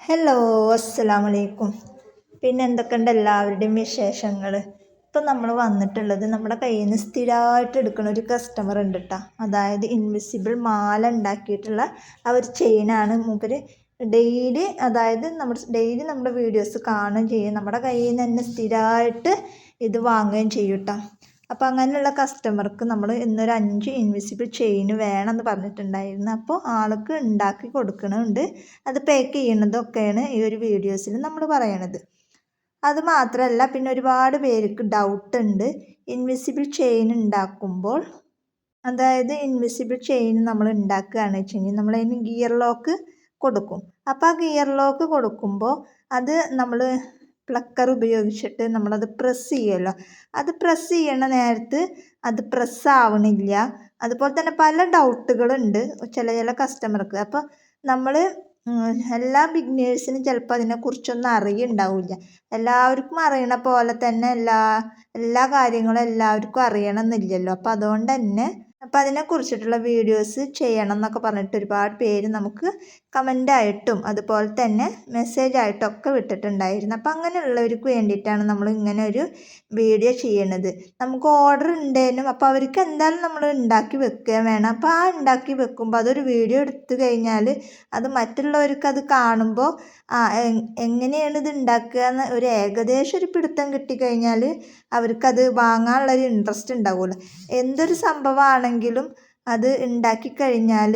Hello, അസ്സലാമു അലൈക്കും. പിന്നെ എന്തൊക്കെയുണ്ട് എല്ലാവരുടെയും വിശേഷങ്ങൾ? ഇപ്പം നമ്മൾ വന്നിട്ടുള്ളത് നമ്മുടെ കയ്യിൽ നിന്ന് സ്ഥിരമായിട്ട് എടുക്കുന്ന ഒരു കസ്റ്റമർ ഉണ്ട് കേട്ടോ. അതായത് ഇൻവിസിബിൾ മാല ഉണ്ടാക്കിയിട്ടുള്ള ആ ഒരു ചെയിനാണ് മൂപ്പര് ഡെയിലി, അതായത് ഡെയിലി നമ്മുടെ വീഡിയോസ് കാണുകയും ചെയ്യും, നമ്മുടെ കയ്യിൽ നിന്ന് തന്നെ സ്ഥിരമായിട്ട് ഇത് വാങ്ങുകയും ചെയ്യും കേട്ടോ. അപ്പോൾ അങ്ങനെയുള്ള കസ്റ്റമർക്ക് നമ്മൾ ഇന്നൊരു 5 ഇൻവിസിബിൾ ചെയിൻ വേണമെന്ന് പറഞ്ഞിട്ടുണ്ടായിരുന്നു. അപ്പോൾ ആൾക്ക് ഉണ്ടാക്കി കൊടുക്കണുണ്ട്, അത് പാക്ക് ചെയ്യണതൊക്കെയാണ് ഈ ഒരു വീഡിയോസിൽ നമ്മൾ പറയണത്. അത് മാത്രമല്ല, പിന്നെ ഒരുപാട് പേർക്ക് ഡൗട്ട് ഉണ്ട് ഇൻവിസിബിൾ ചെയിൻ ഉണ്ടാക്കുമ്പോൾ. അതായത് ഇൻവിസിബിൾ ചെയിൻ നമ്മൾ ഉണ്ടാക്കുകയാണെന്ന് വെച്ചെങ്കിൽ നമ്മളതിന് ഗിയർ ലോക്ക് കൊടുക്കും. അപ്പോൾ ആ ഗിയർ ലോക്ക് കൊടുക്കുമ്പോൾ അത് നമ്മൾ പ്ലക്കർ ഉപയോഗിച്ചിട്ട് നമ്മളത് പ്രസ് ചെയ്യുമല്ലോ, അത് പ്രസ് ചെയ്യണ നേരത്ത് അത് പ്രസ് ആവണില്ല. അതുപോലെ തന്നെ പല ഡൗട്ടുകളുണ്ട് ചില കസ്റ്റമർക്ക്. അപ്പോൾ നമ്മൾ എല്ലാ ബിഗിനേഴ്സിനും ചിലപ്പോൾ അതിനെക്കുറിച്ചൊന്നും അറിയുണ്ടാവില്ല. എല്ലാവർക്കും അറിയണ പോലെ തന്നെ എല്ലാ കാര്യങ്ങളും എല്ലാവർക്കും അറിയണമെന്നില്ലല്ലോ. അപ്പോൾ അതുകൊണ്ട് തന്നെ അതിനെക്കുറിച്ചിട്ടുള്ള വീഡിയോസ് ചെയ്യണം എന്നൊക്കെ പറഞ്ഞിട്ട് ഒരുപാട് പേര് നമുക്ക് കമൻ്റായിട്ടും അതുപോലെ തന്നെ മെസ്സേജായിട്ടൊക്കെ വിട്ടിട്ടുണ്ടായിരുന്നു. അപ്പോൾ അങ്ങനെയുള്ളവർക്ക് വേണ്ടിയിട്ടാണ് നമ്മൾ ഇങ്ങനെ ഒരു വീഡിയോ ചെയ്യണത്. നമുക്ക് ഓർഡർ ഉണ്ടേനും അപ്പോൾ അവർക്ക് എന്തായാലും നമ്മൾ ഉണ്ടാക്കി വെക്കുകയും വേണം. അപ്പോൾ ആ ഉണ്ടാക്കി വെക്കുമ്പോൾ അതൊരു വീഡിയോ എടുത്തു കഴിഞ്ഞാൽ അത് മറ്റുള്ളവർക്ക് അത് കാണുമ്പോൾ എങ്ങനെയാണ് ഇത് ഉണ്ടാക്കുക എന്ന് ഒരു ഏകദേശം ഒരു പിടുത്തം കിട്ടിക്കഴിഞ്ഞാൽ അവർക്കത് വാങ്ങാനുള്ളൊരു ഇൻട്രസ്റ്റ് ഉണ്ടാവുമല്ലോ. എന്തൊരു സംഭവമാണെങ്കിലും അത് ഉണ്ടാക്കി കഴിഞ്ഞാൽ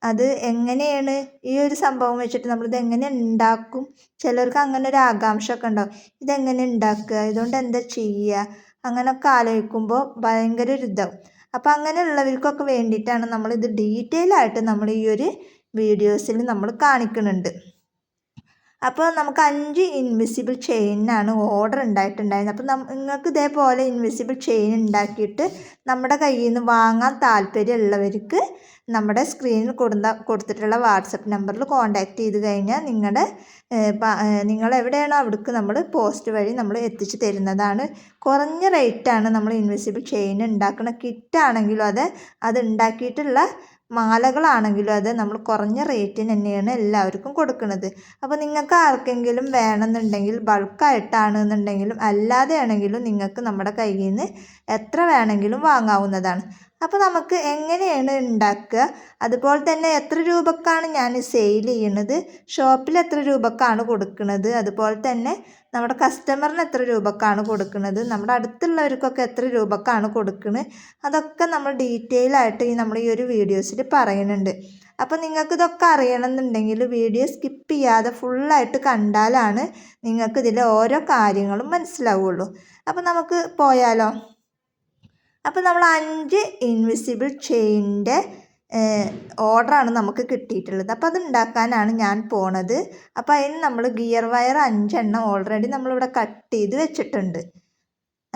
അത് എങ്ങനെയാണ് ഈ ഒരു സംഭവം വെച്ചിട്ട് നമ്മളിത് എങ്ങനെ ഉണ്ടാക്കും, ചിലർക്ക് അങ്ങനെ ഒരു ആകാംക്ഷ ഒക്കെ ഉണ്ടാവും. ഇതെങ്ങനെ ഉണ്ടാക്കുക, ഇതുകൊണ്ട് എന്താ ചെയ്യുക, അങ്ങനെയൊക്കെ ആലോചിക്കുമ്പോൾ ഭയങ്കര ഒരു ഇതാവും. അപ്പോൾ അങ്ങനെയുള്ളവർക്കൊക്കെ വേണ്ടിയിട്ടാണ് നമ്മളിത് ഡീറ്റെയിൽ ആയിട്ട് നമ്മൾ ഈ ഒരു വീഡിയോസിൽ നമ്മൾ കാണിക്കുന്നുണ്ട്. അപ്പോൾ നമുക്ക് 5 ഇൻവിസിബിൾ ചെയിനാണ് ഓർഡർ ഉണ്ടായിട്ടുണ്ടായിരുന്നത്. അപ്പോൾ നിങ്ങൾക്ക് ഇതേപോലെ ഇൻവിസിബിൾ ചെയിൻ ഉണ്ടാക്കിയിട്ട് നമ്മുടെ കയ്യിൽ നിന്ന് വാങ്ങാൻ താല്പര്യമുള്ളവർക്ക് നമ്മുടെ സ്ക്രീനിൽ കൊടുത്തിട്ടുള്ള വാട്സപ്പ് നമ്പറിൽ കോൺടാക്റ്റ് ചെയ്ത് കഴിഞ്ഞാൽ നിങ്ങൾ എവിടെയാണോ അവിടേക്ക് നമ്മൾ പോസ്റ്റ് വഴി നമ്മൾ എത്തിച്ച് തരുന്നതാണ്. കുറഞ്ഞ റേറ്റാണ് നമ്മൾ ഇൻവിസിബിൾ ചെയിൻ ഉണ്ടാക്കുന്ന കിറ്റാണെങ്കിലും അത് ഉണ്ടാക്കിയിട്ടുള്ള മാലകളാണെങ്കിലും അത് നമ്മൾ കുറഞ്ഞ റേറ്റിന് തന്നെയാണ് എല്ലാവർക്കും കൊടുക്കുന്നത്. അപ്പോൾ നിങ്ങൾക്ക് ആർക്കെങ്കിലും വേണമെന്നുണ്ടെങ്കിൽ ബൾക്കായിട്ടാണെന്നുണ്ടെങ്കിലും അല്ലാതെ ആണെങ്കിലും നിങ്ങൾക്ക് നമ്മുടെ കയ്യിൽ നിന്ന് എത്ര വേണമെങ്കിലും വാങ്ങാവുന്നതാണ്. അപ്പോൾ നമുക്ക് എങ്ങനെയാണ് ഉണ്ടാക്കുക, അതുപോലെ തന്നെ എത്ര രൂപക്കാണ് ഞാൻ സെയിൽ ചെയ്യുന്നത്, ഷോപ്പിൽ എത്ര രൂപക്കാണ് കൊടുക്കുന്നത്, അതുപോലെ തന്നെ നമ്മുടെ കസ്റ്റമറിന് എത്ര രൂപക്കാണ് കൊടുക്കുന്നത്, നമ്മുടെ അടുത്തുള്ളവർക്കൊക്കെ എത്ര രൂപക്കാണ് കൊടുക്കുന്നത്, അതൊക്കെ നമ്മൾ ഡീറ്റെയിൽ ആയിട്ട് നമ്മൾ ഈ ഒരു വീഡിയോസിൽ പറയുന്നുണ്ട്. അപ്പോൾ നിങ്ങൾക്ക് ഇതൊക്കെ അറിയണമെന്നുണ്ടെങ്കിൽ വീഡിയോ സ്കിപ്പ് ചെയ്യാതെ ഫുള്ളായിട്ട് കണ്ടാലാണ് നിങ്ങൾക്ക് ഇതിലെ ഓരോ കാര്യങ്ങളും മനസ്സിലാവുള്ളൂ. അപ്പോൾ നമുക്ക് പോയാലോ. അപ്പോൾ നമ്മൾ 5 ഇൻവിസിബിൾ ചെയിനിൻ്റെ ഓർഡറാണ് നമുക്ക് കിട്ടിയിട്ടുള്ളത്. അപ്പോൾ അത് ഉണ്ടാക്കാനാണ് ഞാൻ പോണത്. അപ്പോൾ അതിന് നമ്മൾ ഗിയർ വയർ 5 എണ്ണം ഓൾറെഡി നമ്മളിവിടെ കട്ട് ചെയ്ത് വെച്ചിട്ടുണ്ട്.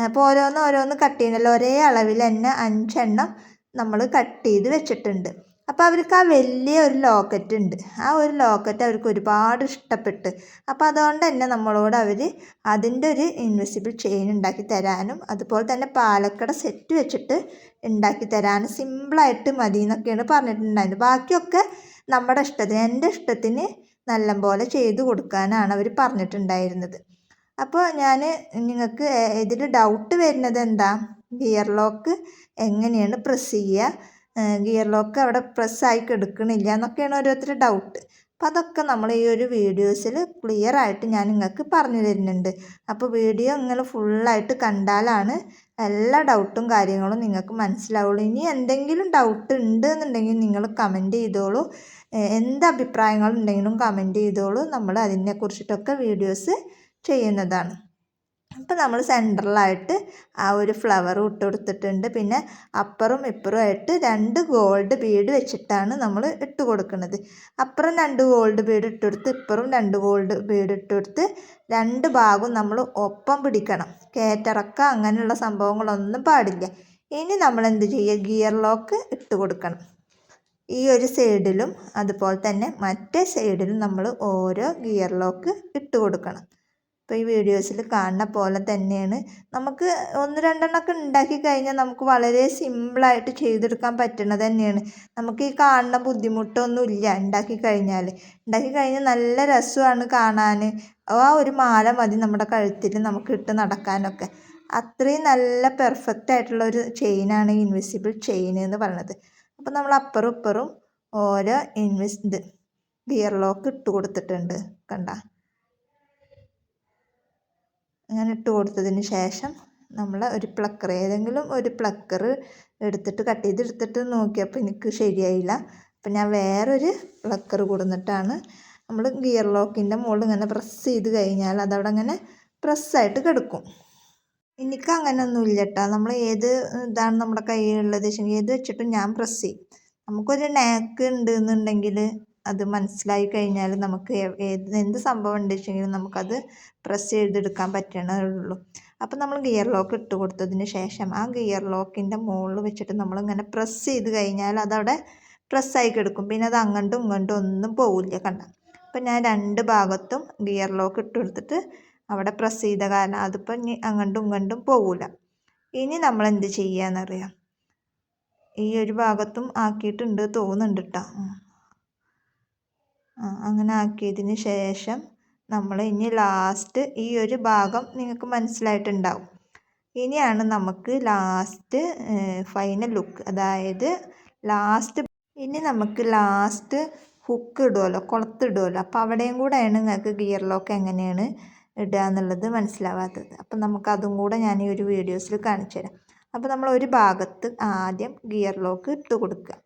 അപ്പോൾ ഓരോന്ന് കട്ട് ചെയ്യുന്നല്ലോ, ഒരേ അളവിൽ തന്നെ 5 എണ്ണം നമ്മൾ കട്ട് ചെയ്ത് വെച്ചിട്ടുണ്ട്. അപ്പോൾ അവർക്ക് ആ വലിയ ഒരു ലോക്കറ്റ് ഉണ്ട്, ആ ഒരു ലോക്കറ്റ് അവർക്ക് ഒരുപാട് ഇഷ്ടപ്പെട്ട്. അപ്പോൾ അതുകൊണ്ട് തന്നെ നമ്മളോട് അവർ അതിൻ്റെ ഒരു ഇൻവിസിബിൾ ചെയിൻ ഉണ്ടാക്കി തരാനും അതുപോലെ തന്നെ പാലക്കട സെറ്റ് വെച്ചിട്ട് ഉണ്ടാക്കി തരാനും സിമ്പിളായിട്ട് മതി എന്നൊക്കെയാണ് പറഞ്ഞിട്ടുണ്ടായിരുന്നത്. ബാക്കിയൊക്കെ നമ്മുടെ ഇഷ്ടത്തിന്, എൻ്റെ ഇഷ്ടത്തിന് നല്ലപോലെ ചെയ്ത് കൊടുക്കാനാണ് അവർ പറഞ്ഞിട്ടുണ്ടായിരുന്നത്. അപ്പോൾ ഞാൻ നിങ്ങൾക്ക് ഇതിൽ ഡൗട്ട് വരുന്നത് എന്താ, ഗിയർ ലോക്ക് എങ്ങനെയാണ് പ്രസ് ചെയ്യുക, ഗിയർ ലോക്ക് അവിടെ പ്രസ്സായി എടുക്കണില്ല എന്നൊക്കെയാണ് ഓരോരുത്തരുടെ ഡൗട്ട്. അപ്പോൾ അതൊക്കെ നമ്മൾ ഈ ഒരു വീഡിയോസിൽ ക്ലിയർ ആയിട്ട് ഞാൻ നിങ്ങൾക്ക് പറഞ്ഞു തരുന്നുണ്ട്. അപ്പോൾ വീഡിയോ നിങ്ങൾ ഫുള്ളായിട്ട് കണ്ടാലാണ് എല്ലാ ഡൗട്ടും കാര്യങ്ങളും നിങ്ങൾക്ക് മനസ്സിലാവുള്ളൂ. ഇനി എന്തെങ്കിലും ഡൗട്ട് ഉണ്ട് എന്നുണ്ടെങ്കിൽ നിങ്ങൾ കമൻറ്റ് ചെയ്തോളൂ, എന്ത് അഭിപ്രായങ്ങളുണ്ടെങ്കിലും കമൻറ്റ് ചെയ്തോളൂ, നമ്മൾ അതിനെക്കുറിച്ചിട്ടൊക്കെ വീഡിയോസ് ചെയ്യുന്നതാണ്. അപ്പോൾ നമ്മൾ സെൻറ്ററിലായിട്ട് ആ ഒരു ഫ്ലവർ ഇട്ട് കൊടുത്തിട്ടുണ്ട്. പിന്നെ അപ്പുറം ഇപ്പുറം ആയിട്ട് 2 ഗോൾഡ് ബീഡ് വെച്ചിട്ടാണ് നമ്മൾ ഇട്ട് കൊടുക്കുന്നത്. അപ്പുറം 2 ഗോൾഡ് ബീഡ് ഇട്ട് കൊടുത്ത് ഇപ്പുറം 2 ഗോൾഡ് ബീഡ് ഇട്ട് കൊടുത്ത് 2 ഭാഗവും നമ്മൾ ഒപ്പം പിടിക്കണം. കയറ്റിറക്കുക അങ്ങനെയുള്ള സംഭവങ്ങളൊന്നും പാടില്ല. ഇനി നമ്മൾ എന്ത് ചെയ്യുക, ഗിയർ ലോക്ക് ഇട്ട് കൊടുക്കണം. ഈ ഒരു സൈഡിലും അതുപോലെ തന്നെ മറ്റേ സൈഡിലും നമ്മൾ ഓരോ ഗിയർ ലോക്ക് ഇട്ട് കൊടുക്കണം. ഇപ്പോൾ ഈ വീഡിയോസിൽ കാണുന്ന പോലെ തന്നെയാണ്. നമുക്ക് ഒന്ന് രണ്ടെണ്ണമൊക്കെ ഉണ്ടാക്കി കഴിഞ്ഞാൽ നമുക്ക് വളരെ സിമ്പിളായിട്ട് ചെയ്തെടുക്കാൻ പറ്റുന്നത് തന്നെയാണ്. നമുക്ക് ഈ കാണുന്ന ബുദ്ധിമുട്ടൊന്നുമില്ല ഉണ്ടാക്കി കഴിഞ്ഞാൽ. നല്ല രസമാണ് കാണാൻ. ആ ഒരു മാല മതി നമ്മുടെ കഴുത്തിൽ നമുക്ക് ഇട്ട് നടക്കാനൊക്കെ. അത്രയും നല്ല പെർഫെക്റ്റ് ആയിട്ടുള്ള ഒരു ചെയിനാണ് ഇൻവിസിബിൾ ചെയിൻ എന്ന് പറയുന്നത്. അപ്പോൾ നമ്മൾ അപ്പുറം ഇപ്പുറം ഓരോ ഗിയർ ലോക്ക് ഇട്ട് കൊടുത്തിട്ടുണ്ട്. കണ്ട, അങ്ങനെ ഇട്ട് കൊടുത്തതിന് ശേഷം നമ്മൾ ഒരു പ്ലക്കർ, ഏതെങ്കിലും ഒരു പ്ലക്കർ എടുത്തിട്ട് കട്ട് ചെയ്തെടുത്തിട്ട് നോക്കിയപ്പോൾ എനിക്ക് ശരിയായില്ല. അപ്പം ഞാൻ വേറൊരു പ്ലക്കർ കൊടുത്തിട്ടാണ് നമ്മൾ ഗിയർ ലോക്കിൻ്റെ മുകളിൽ ഇങ്ങനെ പ്രസ് ചെയ്ത് കഴിഞ്ഞാൽ അതവിടെ അങ്ങനെ പ്രസ്സായിട്ട് കിടക്കും. എനിക്ക് അങ്ങനെയൊന്നുമില്ല കേട്ടോ. നമ്മൾ ഏത് ഇതാണ് നമ്മുടെ കയ്യിലുള്ളത് വെച്ചെങ്കിൽ ഏത് വെച്ചിട്ടും ഞാൻ പ്രസ് ചെയ്യും. നമുക്കൊരു നാക്ക് ഉണ്ട് എന്നുണ്ടെങ്കിൽ അത് മനസ്സിലായി കഴിഞ്ഞാൽ നമുക്ക് എന്ത് സംഭവം ഉണ്ട് വെച്ചെങ്കിലും നമുക്കത് പ്രസ് ചെയ്തെടുക്കാൻ പറ്റണേ ഉള്ളൂ. അപ്പം നമ്മൾ ഗിയർ ലോക്ക് ഇട്ട് കൊടുത്തതിന് ശേഷം ആ ഗിയർ ലോക്കിൻ്റെ മുകളിൽ വെച്ചിട്ട് നമ്മളിങ്ങനെ പ്രസ് ചെയ്ത് കഴിഞ്ഞാൽ അതവിടെ പ്രസ്സായി കിടക്കും. പിന്നെ അത് അങ്ങോട്ടും ഇങ്ങോട്ടും ഒന്നും പോവില്ല. കണ്ട, അപ്പം ഞാൻ രണ്ട് ഭാഗത്തും ഗിയർ ലോക്ക് ഇട്ട് കൊടുത്തിട്ട് അവിടെ പ്രസ് ചെയ്ത കാരണം അതിപ്പോൾ ഇനി അങ്ങോട്ടും ഇങ്ങോട്ടും പോവില്ല. ഇനി നമ്മൾ എന്ത് ചെയ്യാന്നറിയാം, ഈ ഒരു ഭാഗത്തും ആക്കിയിട്ടുണ്ട് തോന്നുന്നുണ്ട് കേട്ടോ. അങ്ങനെ ആക്കിയതിന് ശേഷം നമ്മൾ ഇനി ലാസ്റ്റ് ഈ ഒരു ഭാഗം നിങ്ങൾക്ക് മനസ്സിലായിട്ടുണ്ടാവും. ഇനിയാണ് നമുക്ക് ലാസ്റ്റ് ഫൈനൽ ലുക്ക്, അതായത് ഇനി നമുക്ക് ലാസ്റ്റ് ഹുക്ക് ഇടുമല്ലോ, കുളത്തിടുമല്ലോ. അപ്പോൾ അവിടെയും കൂടെയാണ് നിങ്ങൾക്ക് ഗിയർ ലോക്ക് എങ്ങനെയാണ് ഇടുക എന്നുള്ളത് മനസ്സിലാവാത്തത്. അപ്പം നമുക്കതും കൂടെ ഞാൻ ഈ ഒരു വീഡിയോസിൽ കാണിച്ചു തരാം. അപ്പോൾ നമ്മൾ ഒരു ഭാഗത്ത് ആദ്യം ഗിയർ ലോക്ക് ഇട്ട് കൊടുക്കുക.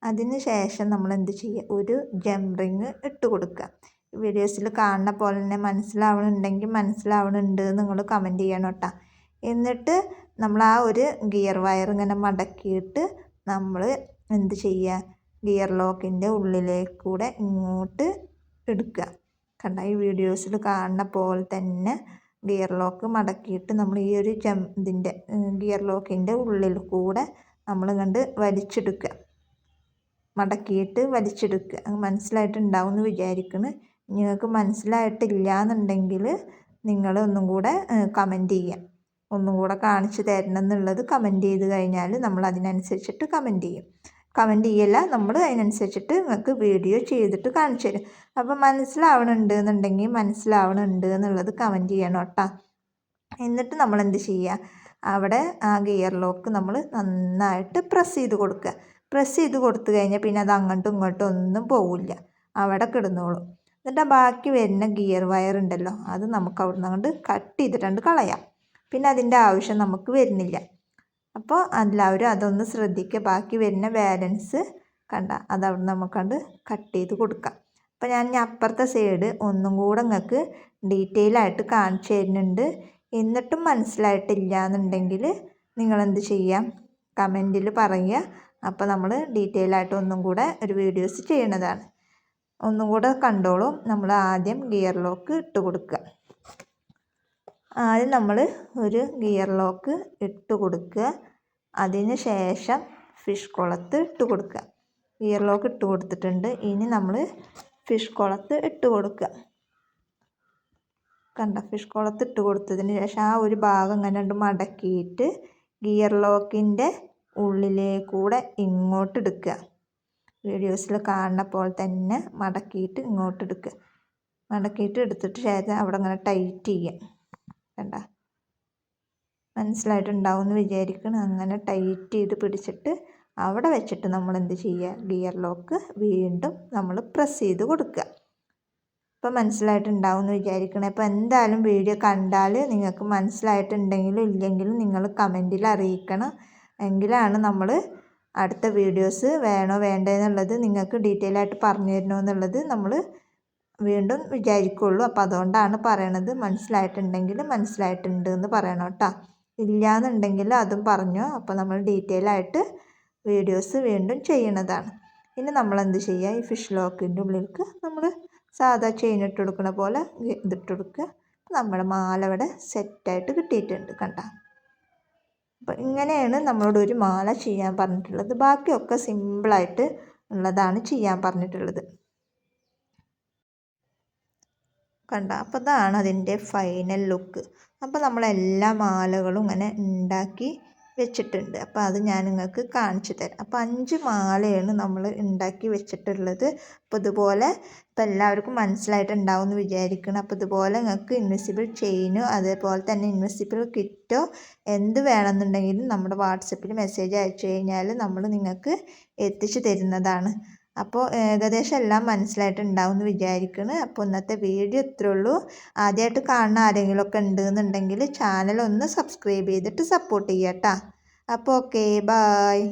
അതിന് ശേഷം നമ്മൾ എന്ത് ചെയ്യുക, ഒരു ജംറിങ് ഇട്ട് കൊടുക്കുക. വീഡിയോസിൽ കാണുന്ന പോലെ തന്നെ മനസ്സിലാവണുണ്ട് നിങ്ങൾ കമൻറ്റ് ചെയ്യണം കേട്ടോ. എന്നിട്ട് നമ്മൾ ആ ഒരു ഗിയർ വയർ ഇങ്ങനെ മടക്കിയിട്ട് നമ്മൾ എന്ത് ചെയ്യുക, ഗിയർ ലോക്കിൻ്റെ ഉള്ളിലേക്കൂടെ ഇങ്ങോട്ട് എടുക്കുക. കണ്ട, ഈ വീഡിയോസിൽ കാണുന്ന പോലെ തന്നെ ഗിയർ ലോക്ക് മടക്കിയിട്ട് നമ്മൾ ഈ ഒരു ഗിയർ ലോക്കിൻ്റെ ഉള്ളിൽ കൂടെ നമ്മൾ കണ്ട് വലിച്ചെടുക്കുക, മടക്കിയിട്ട് വലിച്ചെടുക്കുക. മനസ്സിലായിട്ടുണ്ടാവും എന്ന് വിചാരിക്കുന്നു. നിങ്ങൾക്ക് മനസ്സിലായിട്ടില്ല എന്നുണ്ടെങ്കിൽ നിങ്ങൾ ഒന്നും കൂടെ കമൻറ്റ് ചെയ്യാം. ഒന്നും കൂടെ കാണിച്ചു തരണം എന്നുള്ളത് കമൻറ്റ് ചെയ്ത് കഴിഞ്ഞാൽ നമ്മൾ അതിനനുസരിച്ചിട്ട് കമൻറ്റ് ചെയ്യും. കമൻറ്റ് ചെയ്യല്ല, നമ്മൾ അതിനനുസരിച്ചിട്ട് നിങ്ങൾക്ക് വീഡിയോ ചെയ്തിട്ട് കാണിച്ചു തരും. അപ്പോൾ മനസ്സിലാവണുണ്ട് എന്നുള്ളത് കമൻറ്റ് ചെയ്യണം കേട്ടോ. എന്നിട്ട് നമ്മൾ എന്ത് ചെയ്യുക, അവിടെ ആ ഗിയർ ലോക്ക് നമ്മൾ നന്നായിട്ട് പ്രസ് ചെയ്ത് കൊടുക്കുക. പ്രസ് ചെയ്ത് കൊടുത്തു കഴിഞ്ഞാൽ പിന്നെ അത് അങ്ങോട്ടും ഇങ്ങോട്ടും ഒന്നും പോവില്ല, അവിടെ കിടന്നോളും. എന്നിട്ട് ബാക്കി വരുന്ന ഗിയർ വയർ ഉണ്ടല്ലോ, അത് നമുക്ക് അവിടെ നിന്ന് കൊണ്ട് കട്ട് ചെയ്തിട്ടുണ്ട് കളയാം. പിന്നെ അതിൻ്റെ ആവശ്യം നമുക്ക് വരുന്നില്ല. അപ്പോൾ എല്ലാവരും അതൊന്ന് ശ്രദ്ധിക്കുക. ബാക്കി വരുന്ന ബാലൻസ് കണ്ട അതവിടെ നമുക്കണ്ട് കട്ട് ചെയ്ത് കൊടുക്കാം. അപ്പോൾ ഞാൻ അപ്പുറത്തെ സൈഡ് ഒന്നും കൂടെ നിങ്ങൾക്ക് ഡീറ്റെയിൽ ആയിട്ട് കാണിച്ചു തരുന്നുണ്ട്. എന്നിട്ടും മനസ്സിലായിട്ടില്ല എന്നുണ്ടെങ്കിൽ നിങ്ങളെന്ത് ചെയ്യാം, കമൻറ്റിൽ പറയുക. അപ്പോൾ നമ്മൾ ഡീറ്റെയിൽ ആയിട്ട് ഒന്നും കൂടെ ഒരു വീഡിയോസ് ചെയ്യണതാണ്. ഒന്നും കൂടെ കണ്ടോളൂ. നമ്മൾ ആദ്യം ഗിയർ ലോക്ക് ഇട്ട് കൊടുക്കുക. ആദ്യം നമ്മൾ ഒരു ഗിയർ ലോക്ക് ഇട്ട് കൊടുക്കുക. അതിന് ശേഷം ഫിഷ് കുളത്ത് ഇട്ട് കൊടുക്കുക. ഗിയർ ലോക്ക് ഇട്ട് കൊടുത്തിട്ടുണ്ട്. ഇനി നമ്മൾ ഫിഷ് കുളത്ത് ഇട്ട് കൊടുക്കുക. കണ്ട, ഫിഷ് കുളത്ത് ഇട്ട് കൊടുത്തതിന് ശേഷം ആ ഒരു ഭാഗം ഇങ്ങനെ മടക്കിയിട്ട് ഗിയർ ലോക്കിൻ്റെ ഉള്ളിലേക്കൂടെ ഇങ്ങോട്ട് എടുക്കുക. വീഡിയോസിൽ കാണുന്ന പോലെ തന്നെ മടക്കിയിട്ട് ഇങ്ങോട്ട് എടുക്കുക. മടക്കിയിട്ട് എടുത്തിട്ട് ശേഷം അവിടെ ഇങ്ങനെ ടൈറ്റ് ചെയ്യുക. കണ്ട, മനസ്സിലായിട്ടുണ്ടാവും എന്ന് വിചാരിക്കണം. അങ്ങനെ ടൈറ്റ് ചെയ്ത് പിടിച്ചിട്ട് അവിടെ വെച്ചിട്ട് നമ്മൾ എന്ത് ചെയ്യുക, ഗിയർ ലോക്ക് വീണ്ടും നമ്മൾ പ്രസ് ചെയ്ത് കൊടുക്കുക. ഇപ്പോൾ മനസ്സിലായിട്ടുണ്ടാവും എന്ന് വിചാരിക്കണം. അപ്പോൾ എന്തായാലും വീഡിയോ കണ്ടാൽ നിങ്ങൾക്ക് മനസ്സിലായിട്ടുണ്ടെങ്കിലും ഇല്ലെങ്കിലും നിങ്ങൾ കമൻറ്റിൽ അറിയിക്കണം. എങ്കിലാണ് നമ്മൾ അടുത്ത വീഡിയോസ് വേണോ വേണ്ടേ എന്നുള്ളത് നിങ്ങൾക്ക് ഡീറ്റെയിൽ ആയിട്ട് പറഞ്ഞു തരണമെന്നുള്ളത് നമ്മൾ വീണ്ടും വിചാരിക്കുള്ളൂ. അപ്പോൾ അതുകൊണ്ടാണ് പറയണത്. മനസ്സിലായിട്ടുണ്ടെങ്കിൽ മനസ്സിലായിട്ടുണ്ട് എന്ന് പറയണം കേട്ടോ. ഇല്ലയെന്നുണ്ടെങ്കിൽ അതും പറഞ്ഞു. അപ്പോൾ നമ്മൾ ഡീറ്റെയിൽ ആയിട്ട് വീഡിയോസ് വീണ്ടും ചെയ്യണതാണ്. ഇനി നമ്മളെന്ത് ചെയ്യുക, ഈ ഫിഷ് ലോക്കിൻ്റെ ഉള്ളിലേക്ക് നമ്മൾ സാധാ ചെയിൻ ഇട്ട് കൊടുക്കുന്ന പോലെ ഇതിട്ട് കൊടുക്കുക. നമ്മുടെ മാല ഇവിടെ സെറ്റായിട്ട് കിട്ടിയിട്ടുണ്ട്. കണ്ട, അപ്പോൾ ഇങ്ങനെയാണ് നമ്മളോട് ഒരു മാല ചെയ്യാൻ പറഞ്ഞിട്ടുള്ളത്. ബാക്കിയൊക്കെ സിമ്പിളായിട്ട് ഉള്ളതാണ് ചെയ്യാൻ പറഞ്ഞിട്ടുള്ളത്. കണ്ട. അപ്പോൾ ഇതാണ് അതിൻ്റെ ഫൈനൽ ലുക്ക്. അപ്പോൾ നമ്മളെല്ലാ മാലകളും ഇങ്ങനെ ഉണ്ടാക്കി വെച്ചിട്ടുണ്ട്. അപ്പോൾ അത് ഞാൻ നിങ്ങൾക്ക് കാണിച്ചു തരാം. അപ്പോൾ 5 മാലയാണ് നമ്മൾ ഉണ്ടാക്കി വെച്ചിട്ടുള്ളത്. അപ്പോൾ ഇതുപോലെ ഇപ്പോൾ എല്ലാവർക്കും മനസ്സിലായിട്ടുണ്ടാവും എന്ന് വിചാരിക്കണം. അപ്പോൾ ഇതുപോലെ നിങ്ങൾക്ക് ഇൻവിസിബിൾ ചെയിനോ അതേപോലെ തന്നെ ഇൻവിസിബിൾ കിറ്റോ എന്ത് വേണമെന്നുണ്ടെങ്കിലും നമ്മുടെ വാട്സപ്പിൽ മെസ്സേജ് അയച്ചു കഴിഞ്ഞാൽ നമ്മൾ നിങ്ങൾക്ക് എത്തിച്ചു തരുന്നതാണ്. അപ്പോൾ ഏകദേശം എല്ലാം മനസ്സിലായിട്ടുണ്ടാവും എന്ന് വിചാരിക്കുന്നു. അപ്പോൾ ഇന്നത്തെ വീഡിയോ ഇത്രേ ഉള്ളൂ. ആദ്യമായിട്ട് കാണുന്ന ആരെങ്കിലുമൊക്കെ ഉണ്ടെന്നുണ്ടെങ്കിൽ ചാനൽ ഒന്ന് സബ്സ്ക്രൈബ് ചെയ്തിട്ട് സപ്പോർട്ട് ചെയ്യാം കേട്ടോ. അപ്പോൾ ഓക്കെ, ബായ്.